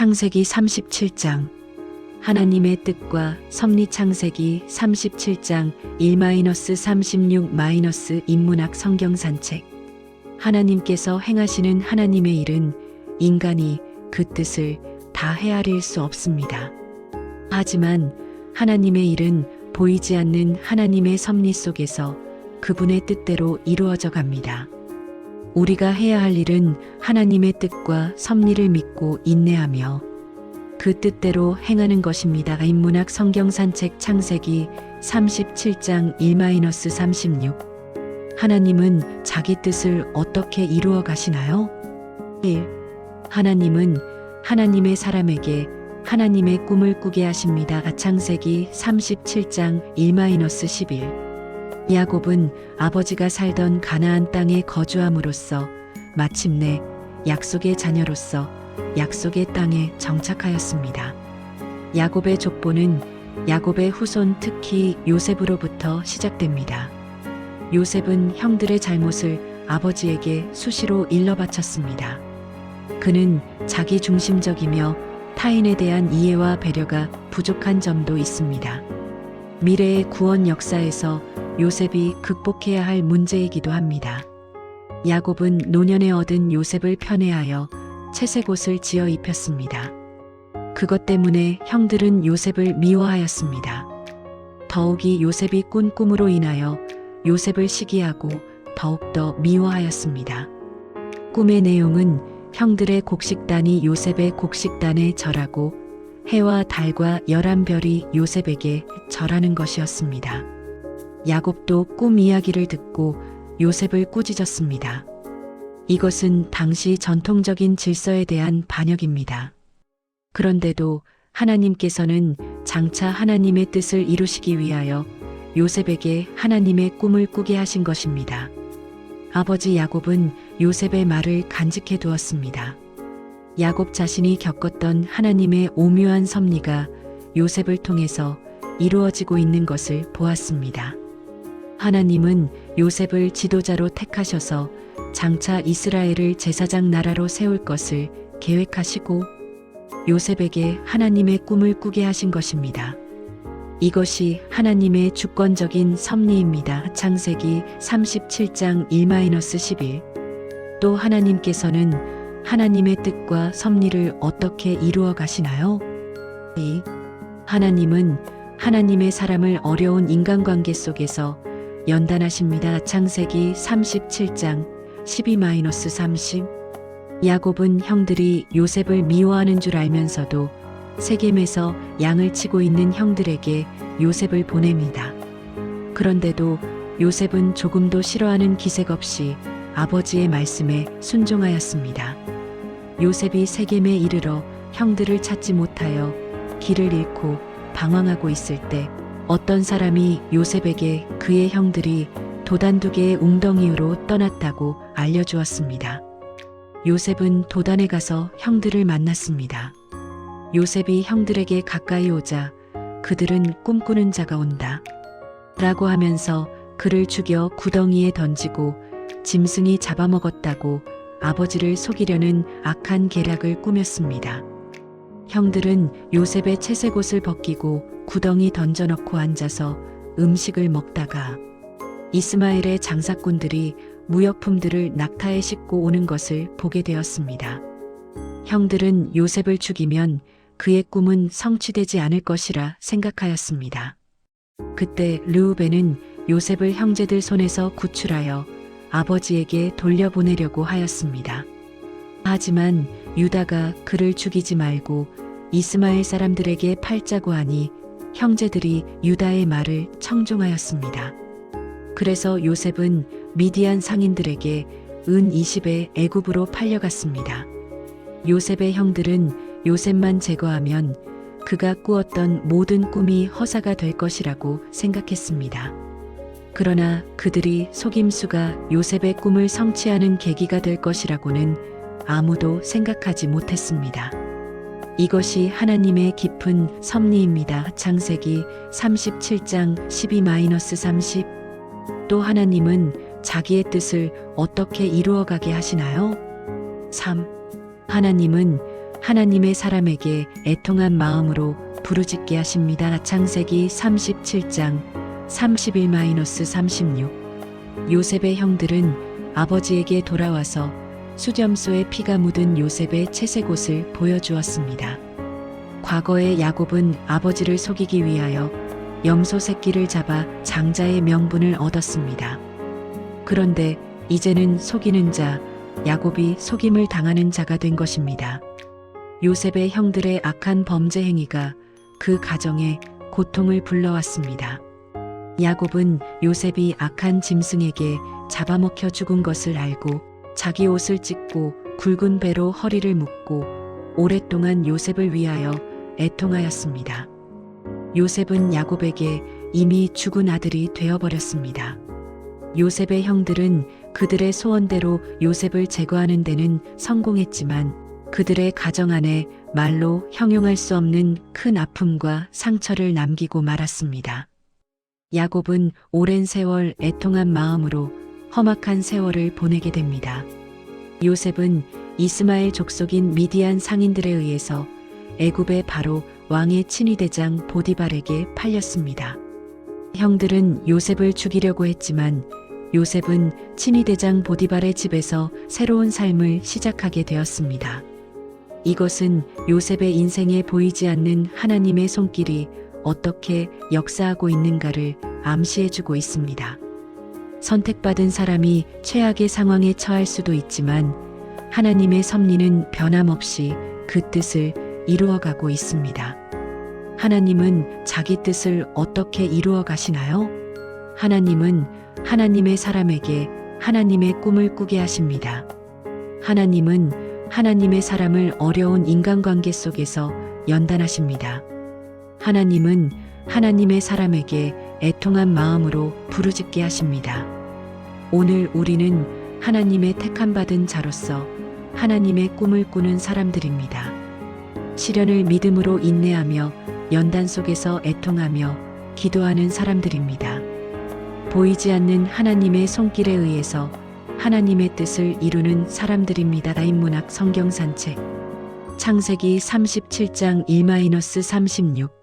창세기 37장 하나님의 뜻과 섭리. 창세기 37장 1-36- 인문학 성경 산책. 하나님께서 행하시는 하나님의 일은 인간이 그 뜻을 다 헤아릴 수 없습니다. 하지만 하나님의 일은 보이지 않는 하나님의 섭리 속에서 그분의 뜻대로 이루어져 갑니다. 우리가 해야 할 일은 하나님의 뜻과 섭리를 믿고 인내하며 그 뜻대로 행하는 것입니다. 인문학 성경 산책. 창세기 37장 1-36. 하나님은 자기 뜻을 어떻게 이루어 가시나요? 1. 하나님은 하나님의 사람에게 하나님의 꿈을 꾸게 하십니다. 창세기 37장 1-11. 야곱은 아버지가 살던 가나안 땅에 거주함으로써 마침내 약속의 자녀로서 약속의 땅에 정착하였습니다. 야곱의 족보는 야곱의 후손 특히 요셉으로부터 시작됩니다. 요셉은 형들의 잘못을 아버지에게 수시로 일러 바쳤습니다. 그는 자기 중심적이며 타인에 대한 이해와 배려가 부족한 점도 있습니다. 미래의 구원 역사에서 요셉이 극복해야 할 문제이기도 합니다. 야곱은 노년에 얻은 요셉을 편애하여 채색 옷을 지어 입혔습니다. 그것 때문에 형들은 요셉을 미워하였습니다. 더욱이 요셉이 꾼 꿈으로 인하여 요셉을 시기하고 더욱더 미워하였습니다. 꿈의 내용은 형들의 곡식단이 요셉의 곡식단에 절하고 해와 달과 11별이 요셉에게 절하는 것이었습니다. 야곱도 꿈 이야기를 듣고 요셉을 꾸짖었습니다. 이것은 당시 전통적인 질서에 대한 반역입니다. 그런데도 하나님께서는 장차 하나님의 뜻을 이루시기 위하여 요셉에게 하나님의 꿈을 꾸게 하신 것입니다. 아버지 야곱은 요셉의 말을 간직해 두었습니다. 야곱 자신이 겪었던 하나님의 오묘한 섭리가 요셉을 통해서 이루어지고 있는 것을 보았습니다. 하나님은 요셉을 지도자로 택하셔서 장차 이스라엘을 제사장 나라로 세울 것을 계획하시고 요셉에게 하나님의 꿈을 꾸게 하신 것입니다. 이것이 하나님의 주권적인 섭리입니다. 창세기 37장 1-11. 또 하나님께서는 하나님의 뜻과 섭리를 어떻게 이루어 가시나요? 2. 하나님은 하나님의 사람을 어려운 인간관계 속에서 연단하십니다. 창세기 37장 12-30. 야곱은 형들이 요셉을 미워하는 줄 알면서도 세겜에서 양을 치고 있는 형들에게 요셉을 보냅니다. 그런데도 요셉은 조금도 싫어하는 기색 없이 아버지의 말씀에 순종하였습니다. 요셉이 세겜에 이르러 형들을 찾지 못하여 길을 잃고 방황하고 있을 때 어떤 사람이 요셉에게 그의 형들이 도단 2개의 웅덩이로 떠났다고 알려주었습니다. 요셉은 도단에 가서 형들을 만났습니다. 요셉이 형들에게 가까이 오자 그들은 꿈꾸는 자가 온다 라고 하면서 그를 죽여 구덩이에 던지고 짐승이 잡아먹었다고 아버지를 속이려는 악한 계략을 꾸몄습니다. 형들은 요셉의 채색 옷을 벗기고 구덩이 던져넣고 앉아서 음식을 먹다가 이스마엘의 장사꾼들이 무역품들을 낙타에 싣고 오는 것을 보게 되었습니다. 형들은 요셉을 죽이면 그의 꿈은 성취되지 않을 것이라 생각하였습니다. 그때 르우벤은 요셉을 형제들 손에서 구출하여 아버지에게 돌려보내려고 하였습니다. 하지만 유다가 그를 죽이지 말고 이스마엘 사람들에게 팔자고 하니 형제들이 유다의 말을 청종하였습니다. 그래서 요셉은 미디안 상인들에게 은 20에 애굽으로 팔려갔습니다. 요셉의 형들은 요셉만 제거하면 그가 꾸었던 모든 꿈이 허사가 될 것이라고 생각했습니다. 그러나 그들이 속임수가 요셉의 꿈을 성취하는 계기가 될 것이라고는 아무도 생각하지 못했습니다. 이것이 하나님의 깊은 섭리입니다. 창세기 37장 12-30. 또 하나님은 자기의 뜻을 어떻게 이루어가게 하시나요? 3. 하나님은 하나님의 사람에게 애통한 마음으로 부르짖게 하십니다. 창세기 37장 31-36. 요셉의 형들은 아버지에게 돌아와서 수점소에 피가 묻은 요셉의 채색 옷을 보여주었습니다. 과거에 야곱은 아버지를 속이기 위하여 염소 새끼를 잡아 장자의 명분을 얻었습니다. 그런데 이제는 속이는 자, 야곱이 속임을 당하는 자가 된 것입니다. 요셉의 형들의 악한 범죄 행위가 그 가정에 고통을 불러왔습니다. 야곱은 요셉이 악한 짐승에게 잡아먹혀 죽은 것을 알고 자기 옷을 찢고 굵은 배로 허리를 묶고 오랫동안 요셉을 위하여 애통하였습니다. 요셉은 야곱에게 이미 죽은 아들이 되어버렸습니다. 요셉의 형들은 그들의 소원대로 요셉을 제거하는 데는 성공했지만 그들의 가정 안에 말로 형용할 수 없는 큰 아픔과 상처를 남기고 말았습니다. 야곱은 오랜 세월 애통한 마음으로 험악한 세월을 보내게 됩니다. 요셉은 이스마엘 족속인 미디안 상인들에 의해서 애굽의 바로 왕의 친위대장 보디발에게 팔렸습니다. 형들은 요셉을 죽이려고 했지만 요셉은 친위대장 보디발의 집에서 새로운 삶을 시작하게 되었습니다. 이것은 요셉의 인생에 보이지 않는 하나님의 손길이 어떻게 역사하고 있는가를 암시해주고 있습니다. 선택받은 사람이 최악의 상황에 처할 수도 있지만 하나님의 섭리는 변함없이 그 뜻을 이루어가고 있습니다. 하나님은 자기 뜻을 어떻게 이루어 가시나요? 하나님은 하나님의 사람에게 하나님의 꿈을 꾸게 하십니다. 하나님은 하나님의 사람을 어려운 인간관계 속에서 연단하십니다. 하나님은 하나님의 사람에게 애통한 마음으로 부르짖게 하십니다. 오늘 우리는 하나님의 택함받은 자로서 하나님의 꿈을 꾸는 사람들입니다. 시련을 믿음으로 인내하며 연단 속에서 애통하며 기도하는 사람들입니다. 보이지 않는 하나님의 손길에 의해서 하나님의 뜻을 이루는 사람들입니다. 인문학 성경 산책 창세기 37장 1-36